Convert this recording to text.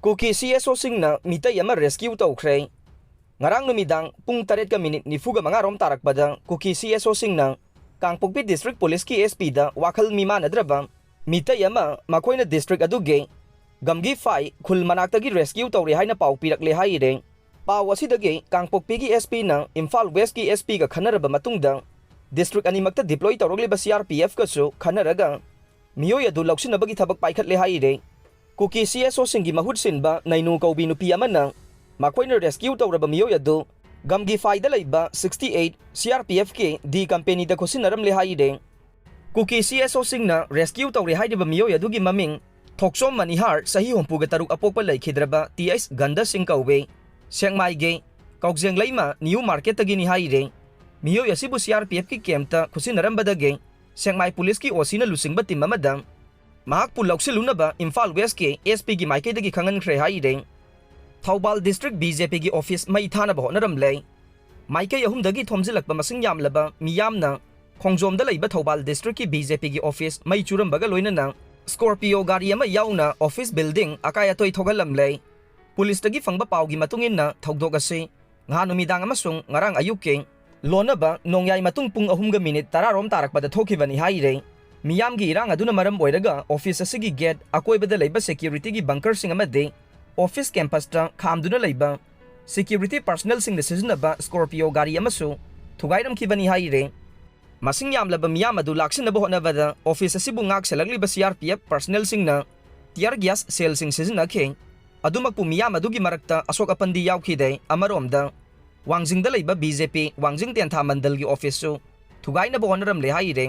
Kuki CSO singna mitai ama rescue tawkhre ngarang numidang pung 8:45 rom tarakpada Kuki CSO singna Kangpokpi District Police ki SP da wakhal mimanadraba mitai ama makoina district aduge gamgi fai khul manaktagi rescue tawri haina pau pirakle haire paw asidage Kangpokpi ki SP na Imphal West ki SP ga khanaraba matungda district animakta deploy tawrogle ba CRPF ka su khanaraga miyoy adu lauksinabagi thabak paikhatle haire Kuki CSO singi mahut sinba nainu kaubi nupi amana makoina rescue tawraba miyoy adu gamgi faida laiba 68 CRPF ke di company da khosinaram le haide Kuki CSO singna rescue tawri haideba miyoy adugi maming Thoksom Manihar sahi hompuga taruk apokpa laikhidraba TS Ganda Singh kauwe Sengmai ge Kaukjeng laima New Market tagi ni haide miyoy asibu CRPF ki kemta khosinaram badage Sengmai police ki osina lusingba tim amadang mahak pulausilunaba Imphal West ke SP gi maike dagi khangan khre haide Thoubal District BJP gi office mai thana ba honaram lei maike yahum dagi thomjilakba masing yamlaba miyamna khongjom da leiba Thoubal District ki BJP gi office mai churam baga loinana Scorpio gari ama yauna office building akaya toi thogalam lei police dagi fangba pawgi matungin na thogdok ase nganumidang amasung ngarang ayuke lonaba nongyai matung pung 3 10 rom tarakpada thokibani haire miyam gi irang aduna maram oiraga office asigi gate akoibada leiba security gi bunker sing amade office campus ta khamduna leiba security personnel sing decision aba Scorpio gari amasu thugairam kibani haire masing yamlaba miyam adu laksin aba honabada office asibu ngak selagli ba CRPF personnel sing na tear gas cell sing season akhe adumakpu miyam adugi marakta asok apandi yaukhide amaromda wangjing da leiba BJP wangjing tentha mandal gi office su thugaina ba honaram le haire